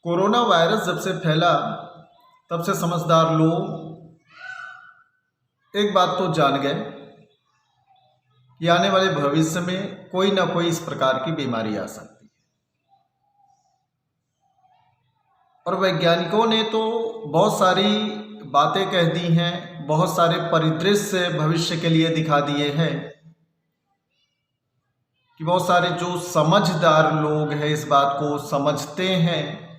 Corona virus जब से फैला तब से समझदार लोग एक बात तो जान गए कि आने वाले भविष्य में कोई ना कोई इस प्रकार की बीमारी आ सकती है। और वैज्ञानिकों ने तो बहुत सारी बातें कह दी हैं, बहुत सारे परिदृश्य भविष्य के लिए दिखा दिए हैं कि बहुत सारे जो समझदार लोग हैं, इस बात को समझते हैं,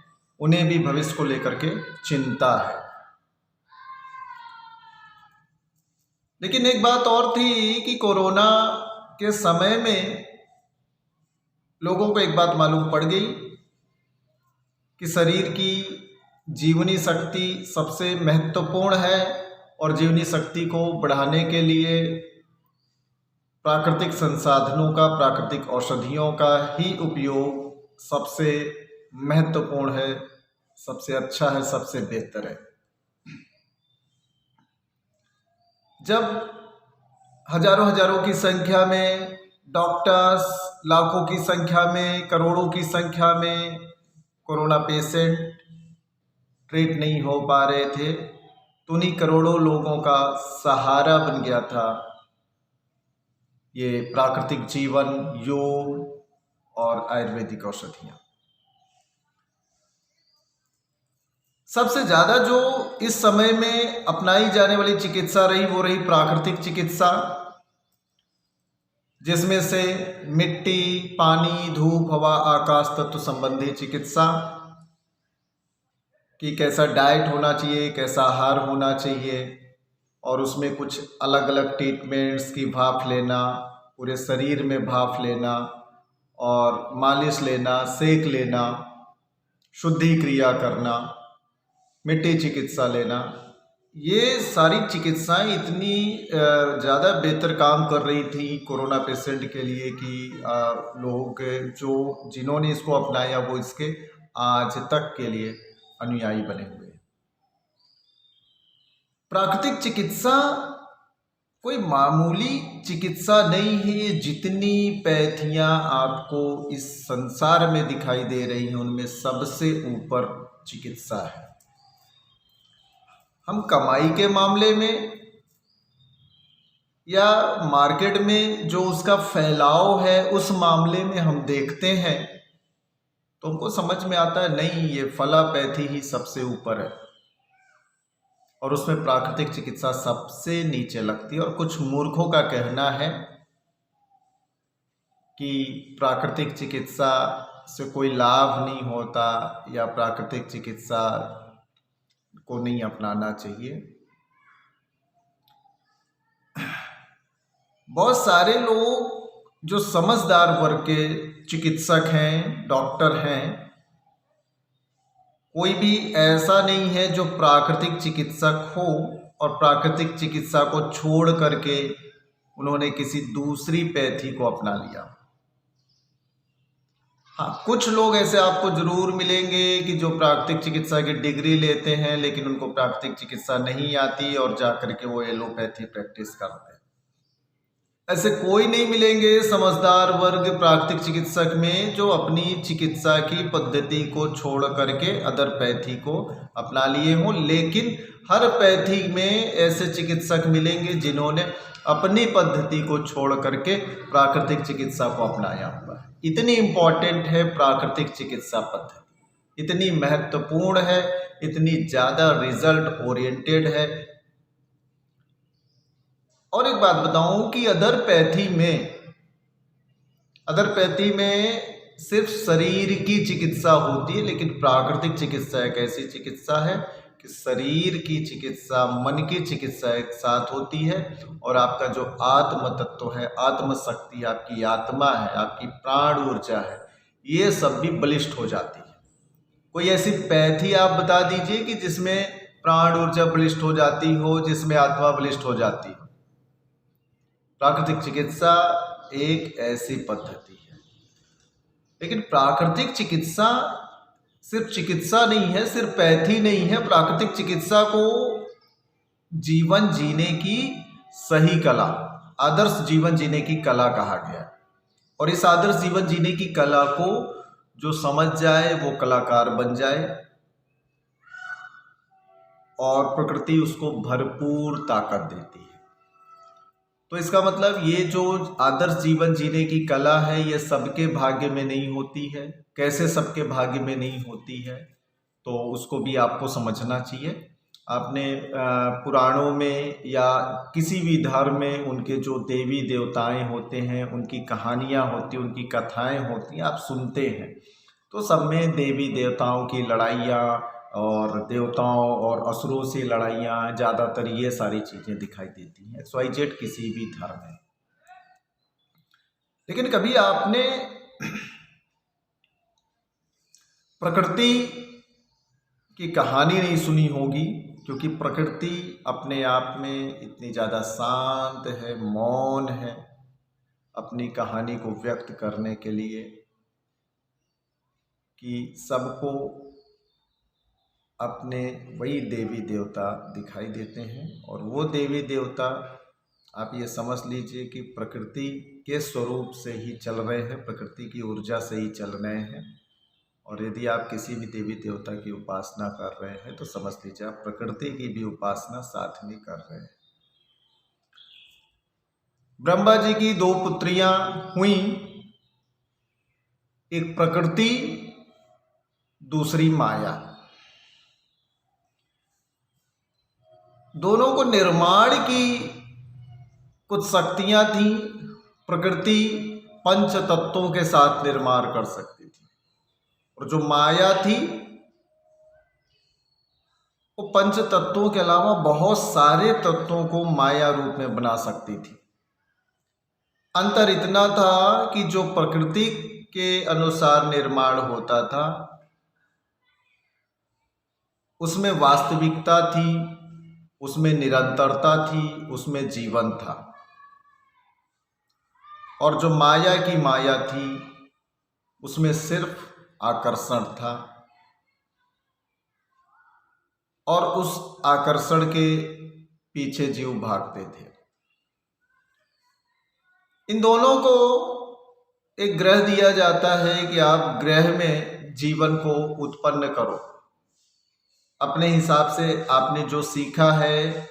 उन्हें भी भविष्य को लेकर के चिंता है। लेकिन एक बात और थी कि कोरोना के समय में लोगों को एक बात मालूम पड़ गई कि शरीर की जीवनी शक्ति सबसे महत्वपूर्ण है और जीवनी शक्ति को बढ़ाने के लिए प्राकृतिक संसाधनों का, प्राकृतिक औषधियों का ही उपयोग सबसे महत्वपूर्ण है, सबसे अच्छा है, सबसे बेहतर है। जब हजारों की संख्या में डॉक्टर्स, लाखों की संख्या में, करोड़ों की संख्या में कोरोना पेशेंट ट्रीट नहीं हो पा रहे थे, तो उन्हीं करोड़ों लोगों का सहारा बन गया था ये प्राकृतिक जीवन, योग और आयुर्वेदिक औषधियाँ। सबसे ज़्यादा जो इस समय में अपनाई जाने वाली चिकित्सा रही वो रही प्राकृतिक चिकित्सा, जिसमें से मिट्टी, पानी, धूप, हवा, आकाश तत्व संबंधी चिकित्सा कि कैसा डाइट होना चाहिए, कैसा आहार होना चाहिए, और उसमें कुछ अलग अलग ट्रीटमेंट्स की भाप लेना, पूरे शरीर में भाप लेना और मालिश लेना, सेक लेना, शुद्धि क्रिया करना, मिट्टी चिकित्सा लेना, ये सारी चिकित्साएं इतनी ज़्यादा बेहतर काम कर रही थी कोरोना पेशेंट के लिए कि लोग जिन्होंने इसको अपनाया वो इसके आज तक के लिए अनुयायी बने हुए हैं। प्राकृतिक चिकित्सा कोई मामूली चिकित्सा नहीं है। जितनी पैथियां आपको इस संसार में दिखाई दे रही हैं उनमें सबसे ऊपर चिकित्सा है। हम कमाई के मामले में या मार्केट में जो उसका फैलाव है उस मामले में हम देखते हैं तो हमको समझ में आता है नहीं, ये फलापैथी ही सबसे ऊपर है और उसमें प्राकृतिक चिकित्सा सबसे नीचे लगती है। और कुछ मूर्खों का कहना है कि प्राकृतिक चिकित्सा से कोई लाभ नहीं होता या प्राकृतिक चिकित्सा को नहीं अपनाना चाहिए। बहुत सारे लोग जो समझदार वर्ग के चिकित्सक हैं, डॉक्टर हैं, कोई भी ऐसा नहीं है जो प्राकृतिक चिकित्सक हो और प्राकृतिक चिकित्सा को छोड़ करके उन्होंने किसी दूसरी पैथी को अपना लिया। हाँ, कुछ लोग ऐसे आपको जरूर मिलेंगे कि जो प्राकृतिक चिकित्सा की डिग्री लेते हैं लेकिन उनको प्राकृतिक चिकित्सा नहीं आती और जाकर के वो एलोपैथी प्रैक्टिस करते हैं। ऐसे कोई नहीं मिलेंगे समझदार वर्ग प्राकृतिक चिकित्सक में जो अपनी चिकित्सा की पद्धति को छोड़ करके अदर पैथी को अपना लिए हों। लेकिन हर पैथी में ऐसे चिकित्सक मिलेंगे जिन्होंने अपनी पद्धति को छोड़ करके प्राकृतिक चिकित्सा को अपनाया हुआ है। इतनी इम्पोर्टेंट है प्राकृतिक चिकित्सा पद्धति, इतनी महत्वपूर्ण है, इतनी ज़्यादा रिजल्ट ओरिएंटेड है। और एक बात बताऊं कि अदर पैथी में सिर्फ शरीर की चिकित्सा होती है, लेकिन प्राकृतिक चिकित्सा एक ऐसी चिकित्सा है कि शरीर की चिकित्सा, मन की चिकित्सा एक साथ होती है और आपका जो आत्म तत्व है, आत्म शक्ति, आपकी आत्मा है, आपकी प्राण ऊर्जा है, ये सब भी बलिष्ठ हो जाती है। कोई ऐसी पैथी आप बता दीजिए कि जिसमें प्राण ऊर्जा बलिष्ठ हो जाती हो, जिसमें आत्मा बलिष्ठ हो जाती हो। प्राकृतिक चिकित्सा एक ऐसी पद्धति है। लेकिन प्राकृतिक चिकित्सा सिर्फ चिकित्सा नहीं है, सिर्फ पैथी नहीं है। प्राकृतिक चिकित्सा को जीवन जीने की सही कला, आदर्श जीवन जीने की कला कहा गया। और इस आदर्श जीवन जीने की कला को जो समझ जाए वो कलाकार बन जाए और प्रकृति उसको भरपूर ताकत देती है। तो इसका मतलब ये जो आदर्श जीवन जीने की कला है ये सबके भाग्य में नहीं होती है। कैसे सबके भाग्य में नहीं होती है तो उसको भी आपको समझना चाहिए। आपने पुराणों में या किसी भी धर्म में उनके जो देवी देवताएं होते हैं, उनकी कहानियां होती हैं, उनकी कथाएं होती हैं, आप सुनते हैं तो सब में देवी देवताओं की लड़ाइयाँ और देवताओं और असुरों से लड़ाइयाँ, ज़्यादातर ये सारी चीज़ें दिखाई देती हैं XYZ किसी भी धर्म में। लेकिन कभी आपने प्रकृति की कहानी नहीं सुनी होगी, क्योंकि प्रकृति अपने आप में इतनी ज़्यादा शांत है, मौन है अपनी कहानी को व्यक्त करने के लिए कि सबको अपने वही देवी देवता दिखाई देते हैं। और वो देवी देवता आप ये समझ लीजिए कि प्रकृति के स्वरूप से ही चल रहे हैं, प्रकृति की ऊर्जा से ही चल रहे हैं। और यदि आप किसी भी देवी देवता की उपासना कर रहे हैं तो समझ लीजिए आप प्रकृति की भी उपासना साथ में कर रहे हैं। ब्रह्मा जी की 2 पुत्रियां हुई, एक प्रकृति, दूसरी माया। दोनों को निर्माण की कुछ शक्तियां थी। प्रकृति पंच तत्वों के साथ निर्माण कर सकती थी और जो माया थी वो पंच तत्वों के अलावा बहुत सारे तत्वों को माया रूप में बना सकती थी। अंतर इतना था कि जो प्रकृति के अनुसार निर्माण होता था उसमें वास्तविकता थी, उसमें निरंतरता थी, उसमें जीवन था। और जो माया की माया थी उसमें सिर्फ आकर्षण था और उस आकर्षण के पीछे जीव भागते थे। इन दोनों को एक ग्रह दिया जाता है कि आप ग्रह में जीवन को उत्पन्न करो। अपने हिसाब से आपने जो सीखा है,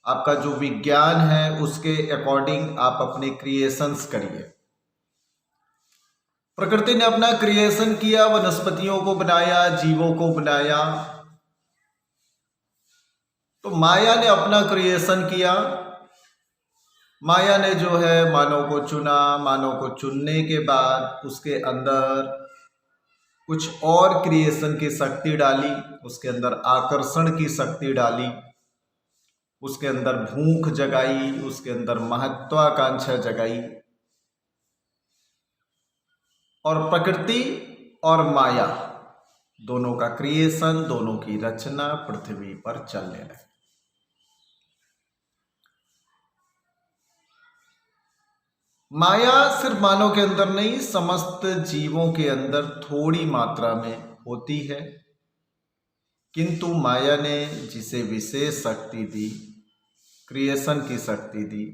आपका जो विज्ञान है उसके अकॉर्डिंग आप अपने क्रिएशंस करिए। प्रकृति ने अपना क्रिएशन किया, वनस्पतियों को बनाया, जीवों को बनाया। तो माया ने अपना क्रिएशन किया। माया ने जो है मानव को चुना, मानव को चुनने के बाद उसके अंदर कुछ और क्रिएशन की शक्ति डाली, उसके अंदर आकर्षण की शक्ति डाली, उसके अंदर भूख जगाई, उसके अंदर महत्वाकांक्षा जगाई। और प्रकृति और माया दोनों का क्रिएशन, दोनों की रचना पृथ्वी पर चलने लगी। माया सिर्फ मानव के अंदर नहीं, समस्त जीवों के अंदर थोड़ी मात्रा में होती है, किंतु माया ने जिसे विशेष शक्ति दी, क्रिएशन की शक्ति दी,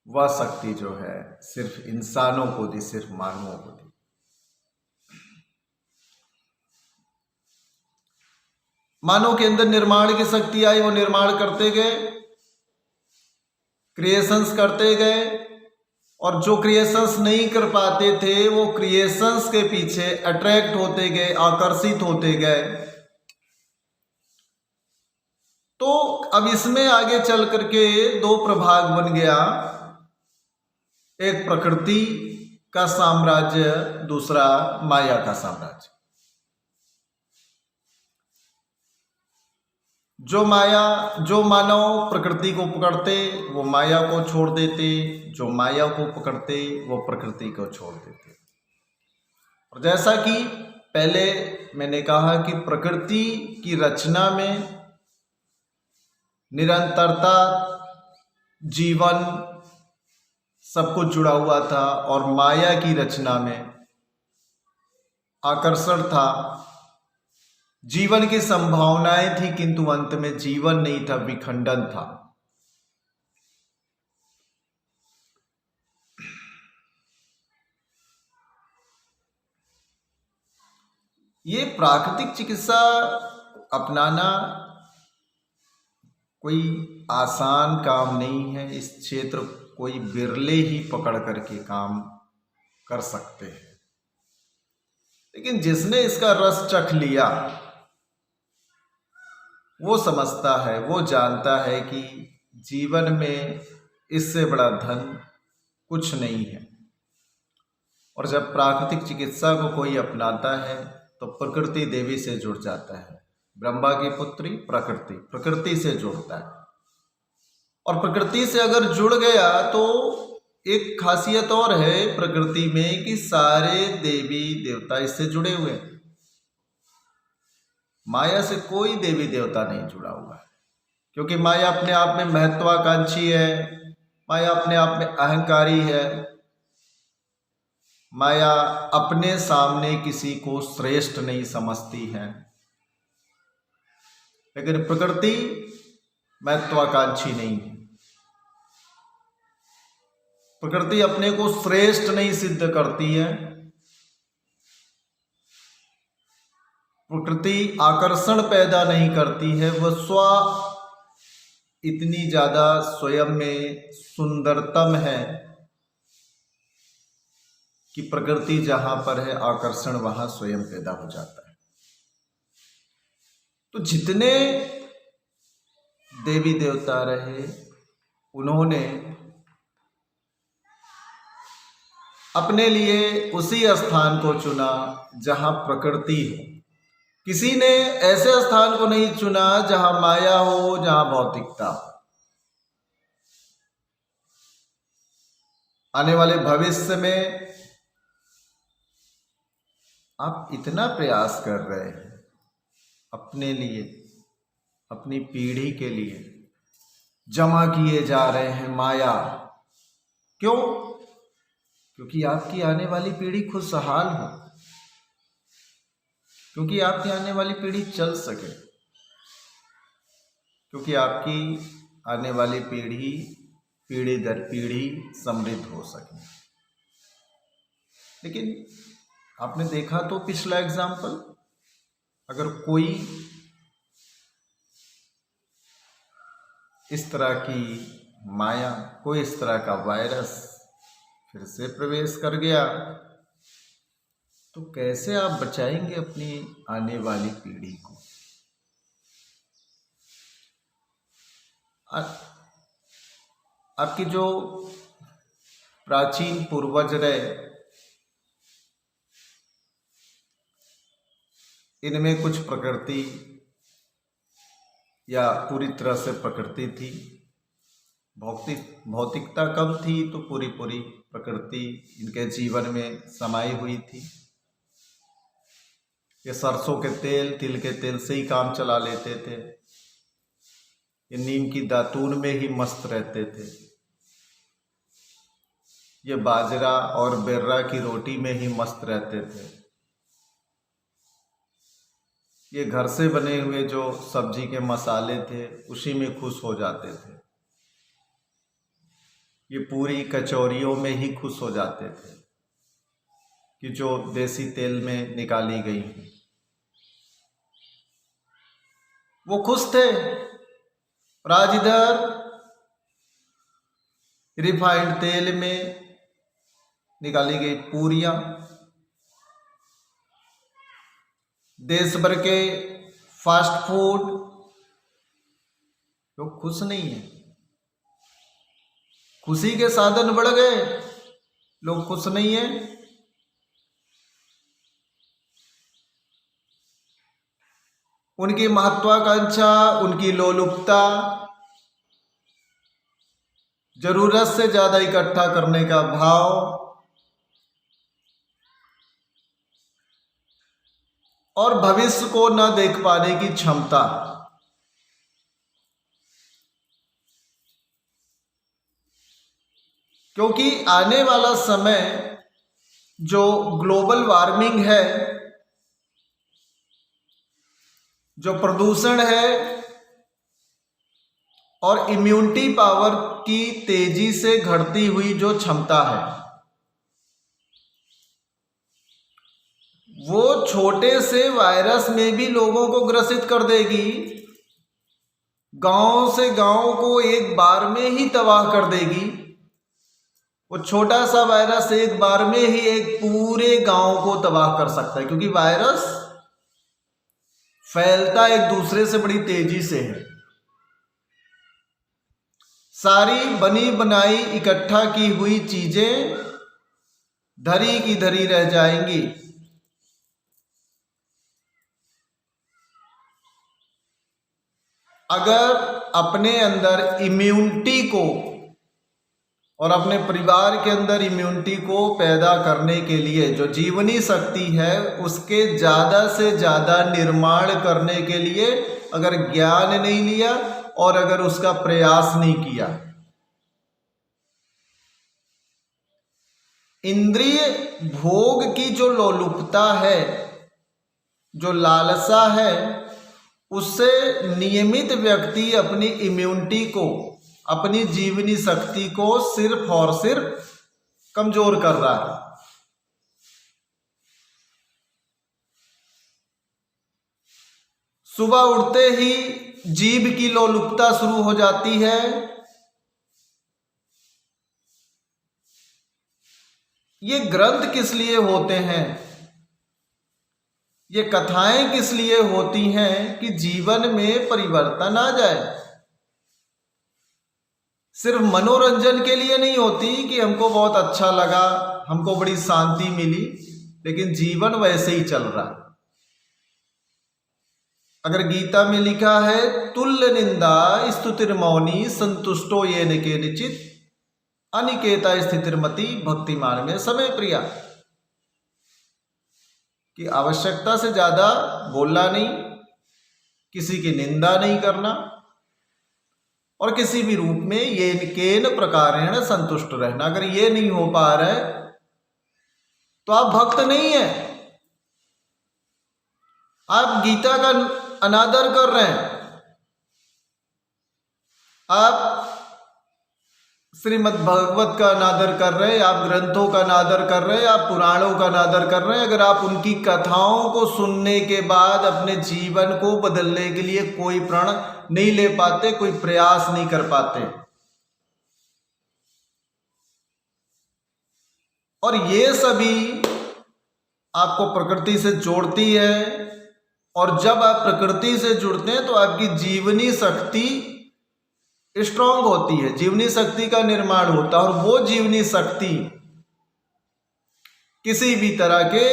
वह शक्ति जो है सिर्फ इंसानों को दी, सिर्फ मानवों को दी। मानव के अंदर निर्माण की शक्ति आई, वो निर्माण करते गए, क्रिएशंस करते गए। और जो क्रिएशंस नहीं कर पाते थे वो क्रिएशंस के पीछे अट्रैक्ट होते गए, आकर्षित होते गए। तो अब इसमें आगे चल करके 2 प्रभाग बन गया, एक प्रकृति का साम्राज्य, दूसरा माया का साम्राज्य। जो मानव प्रकृति को पकड़ते वो माया को छोड़ देते, जो माया को पकड़ते वो प्रकृति को छोड़ देते। और जैसा कि पहले मैंने कहा कि प्रकृति की रचना में निरंतरता, जीवन सब कुछ जुड़ा हुआ था, और माया की रचना में आकर्षण था, जीवन की संभावनाएं थी, किंतु अंत में जीवन नहीं था, विखंडन था। ये प्राकृतिक चिकित्सा अपनाना कोई आसान काम नहीं है। इस क्षेत्र कोई बिरले ही पकड़ करके काम कर सकते हैं, लेकिन जिसने इसका रस चख लिया वो समझता है, वो जानता है कि जीवन में इससे बड़ा धन कुछ नहीं है। और जब प्राकृतिक चिकित्सा को कोई अपनाता है तो प्रकृति देवी से जुड़ जाता है। ब्रह्मा की पुत्री प्रकृति, प्रकृति से जुड़ता है। और प्रकृति से अगर जुड़ गया तो एक खासियत और है प्रकृति में कि सारे देवी देवता इससे जुड़े हुए हैं। माया से कोई देवी देवता नहीं जुड़ा हुआ है, क्योंकि माया अपने आप में महत्वाकांक्षी है, माया अपने आप में अहंकारी है, माया अपने सामने किसी को श्रेष्ठ नहीं समझती है। लेकिन प्रकृति महत्वाकांक्षी नहीं है, प्रकृति अपने को श्रेष्ठ नहीं सिद्ध करती है। प्रकृति आकर्षण पैदा नहीं करती है, वह स्व इतनी ज्यादा स्वयं में सुंदरतम है कि प्रकृति जहां पर है आकर्षण वहां स्वयं पैदा हो जाता है। तो जितने देवी देवता रहे उन्होंने अपने लिए उसी स्थान को चुना जहां प्रकृति हो। किसी ने ऐसे स्थान को नहीं चुना जहां माया हो, जहां भौतिकता हो। आने वाले भविष्य में आप इतना प्रयास कर रहे हैं अपने लिए, अपनी पीढ़ी के लिए, जमा किए जा रहे हैं माया। क्यों? क्योंकि आपकी आने वाली पीढ़ी खुशहाल हो, क्योंकि आपकी आने वाली पीढ़ी चल सके, क्योंकि आपकी आने वाली पीढ़ी पीढ़ी दर पीढ़ी समृद्ध हो सके। लेकिन आपने देखा तो पिछला एग्जाम्पल, अगर कोई इस तरह की माया, कोई इस तरह का वायरस फिर से प्रवेश कर गया तो कैसे आप बचाएंगे अपनी आने वाली पीढ़ी को? आपकी जो प्राचीन पूर्वज रहे, इनमें कुछ प्रकृति या पूरी तरह से प्रकृति थी, भौतिकता कम थी तो पूरी प्रकृति इनके जीवन में समाई हुई थी। ये सरसों के तेल, तिल के तेल से ही काम चला लेते थे, ये नीम की दातून में ही मस्त रहते थे, ये बाजरा और बेर्रा की रोटी में ही मस्त रहते थे, ये घर से बने हुए जो सब्जी के मसाले थे उसी में खुश हो जाते थे, ये पूरी कचौरियों में ही खुश हो जाते थे कि जो देसी तेल में निकाली गई है। वो खुश थे। और आज इधर रिफाइंड तेल में निकाली गई पूरियां, देश भर के फास्ट फूड, लोग खुश नहीं है। खुशी के साधन बढ़ गए, लोग खुश नहीं है। उनकी महत्वाकांक्षा, उनकी लोलुपता, जरूरत से ज्यादा इकट्ठा करने का भाव और भविष्य को न देख पाने की क्षमता, क्योंकि आने वाला समय जो ग्लोबल वार्मिंग है, जो प्रदूषण है और इम्यूनिटी पावर की तेजी से घटती हुई जो क्षमता है, वो छोटे से वायरस में भी लोगों को ग्रसित कर देगी, गांव से गांव को एक बार में ही तबाह कर देगी। वो छोटा सा वायरस एक बार में ही एक पूरे गांव को तबाह कर सकता है, क्योंकि वायरस फैलता एक दूसरे से बड़ी तेजी से है। सारी बनी बनाई इकट्ठा की हुई चीजें धरी की धरी रह जाएंगी। अगर अपने अंदर इम्यूनिटी को और अपने परिवार के अंदर इम्यूनिटी को पैदा करने के लिए जो जीवनी शक्ति है उसके ज़्यादा से ज़्यादा निर्माण करने के लिए अगर ज्ञान नहीं लिया और अगर उसका प्रयास नहीं किया, इंद्रिय भोग की जो लोलुपता है, जो लालसा है, उससे नियमित व्यक्ति अपनी इम्यूनिटी को, अपनी जीवनी शक्ति को सिर्फ और सिर्फ कमजोर कर रहा है। सुबह उठते ही जीभ की लोलुपता शुरू हो जाती है। ये ग्रंथ किस लिए होते हैं, ये कथाएं किस लिए होती हैं कि जीवन में परिवर्तन आ जाए। सिर्फ मनोरंजन के लिए नहीं होती कि हमको बहुत अच्छा लगा, हमको बड़ी शांति मिली, लेकिन जीवन वैसे ही चल रहा है। अगर गीता में लिखा है तुल्य निंदा स्तुतिर्मौनी संतुष्टो ये निके निचित अनिकेता स्थितिर्मति भक्तिमान में समय प्रिया, कि आवश्यकता से ज्यादा बोलना नहीं, किसी की निंदा नहीं करना और किसी भी रूप में ये केन प्रकारेण संतुष्ट रहना। अगर ये नहीं हो पा रहा है तो आप भक्त नहीं है, आप गीता का अनादर कर रहे हैं, आप श्रीमद् भागवत का अनादर कर रहे हैं, आप ग्रंथों का अनादर कर रहे हैं, आप पुराणों का अनादर कर रहे हैं। अगर आप उनकी कथाओं को सुनने के बाद अपने जीवन को बदलने के लिए कोई प्रण नहीं ले पाते, कोई प्रयास नहीं कर पाते, और ये सभी आपको प्रकृति से जोड़ती है, और जब आप प्रकृति से जुड़ते हैं तो आपकी जीवनी शक्ति स्ट्रांग होती है, जीवनी शक्ति का निर्माण होता है, और वो जीवनी शक्ति किसी भी तरह के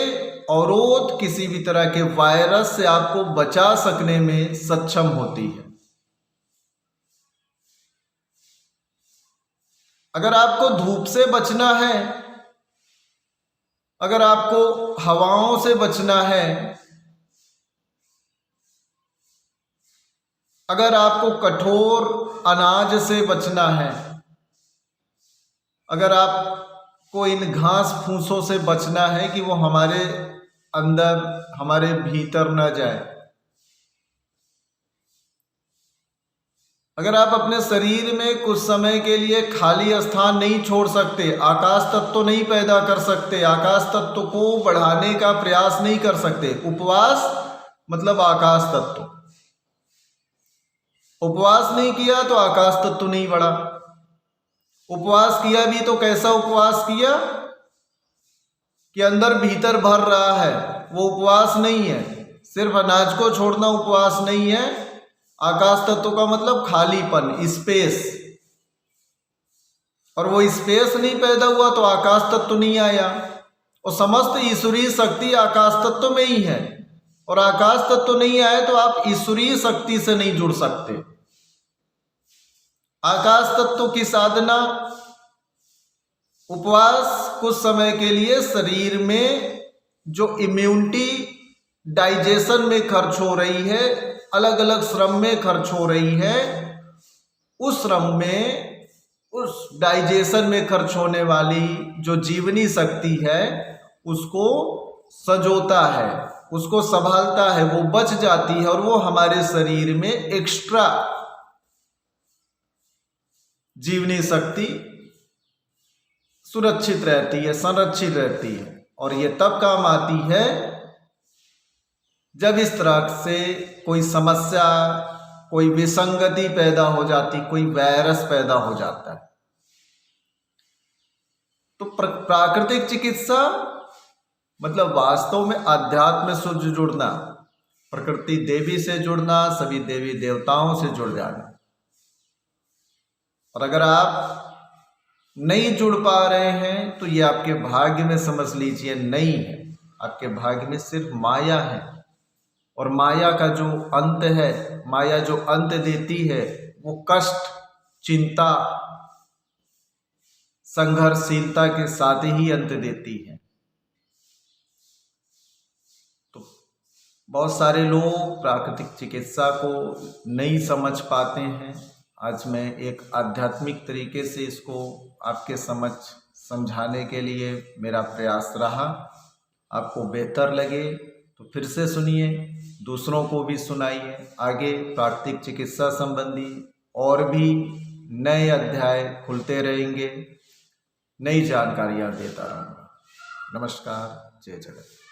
अवरोध, किसी भी तरह के वायरस से आपको बचा सकने में सक्षम होती है। अगर आपको धूप से बचना है, अगर आपको हवाओं से बचना है, अगर आपको कठोर अनाज से बचना है, अगर आपको इन घास फूसों से बचना है कि वो हमारे अंदर, हमारे भीतर न जाए, अगर आप अपने शरीर में कुछ समय के लिए खाली स्थान नहीं छोड़ सकते, आकाश तत्व नहीं पैदा कर सकते, आकाश तत्व को बढ़ाने का प्रयास नहीं कर सकते, उपवास मतलब आकाश तत्व, उपवास नहीं किया तो आकाश तत्व नहीं बढ़ा। उपवास किया भी तो कैसा उपवास किया कि अंदर भीतर भर रहा है, वो उपवास नहीं है। सिर्फ अनाज को छोड़ना उपवास नहीं है। आकाश तत्व का मतलब खालीपन, स्पेस, और वो स्पेस नहीं पैदा हुआ तो आकाश तत्व नहीं आया। और समस्त ईश्वरीय शक्ति आकाश तत्व में ही है, और आकाश तत्व नहीं आए तो आप ईश्वरीय शक्ति से नहीं जुड़ सकते। आकाश तत्व की साधना, उपवास कुछ समय के लिए शरीर में जो इम्यूनिटी डाइजेशन में खर्च हो रही है, अलग अलग श्रम में खर्च हो रही है, उस श्रम में, उस डाइजेशन में खर्च होने वाली जो जीवनी शक्ति है उसको सजोता है, उसको संभालता है, वो बच जाती है, और वो हमारे शरीर में एक्स्ट्रा जीवनी शक्ति सुरक्षित रहती है, संरक्षित रहती है। और ये तब काम आती है जब इस तरह से कोई समस्या, कोई विसंगति पैदा हो जाती, कोई वायरस पैदा हो जाता है, तो प्राकृतिक चिकित्सा मतलब वास्तव में अध्यात्म से जुड़ना, प्रकृति देवी से जुड़ना, सभी देवी देवताओं से जुड़ जाना। और अगर आप नहीं जुड़ पा रहे हैं तो ये आपके भाग्य में समझ लीजिए नहीं है, आपके भाग्य में सिर्फ माया है। और माया का जो अंत है, माया जो अंत देती है वो कष्ट, चिंता, संघर्षशीलता के साथ ही अंत देती है। तो बहुत सारे लोग प्राकृतिक चिकित्सा को नहीं समझ पाते हैं। आज मैं एक आध्यात्मिक तरीके से इसको आपके समक्ष समझाने के लिए मेरा प्रयास रहा। आपको बेहतर लगे तो फिर से सुनिए, दूसरों को भी सुनाइए। आगे प्राकृतिक चिकित्सा संबंधी और भी नए अध्याय खुलते रहेंगे, नई जानकारियाँ देता रहूँगा। नमस्कार, जय जगत।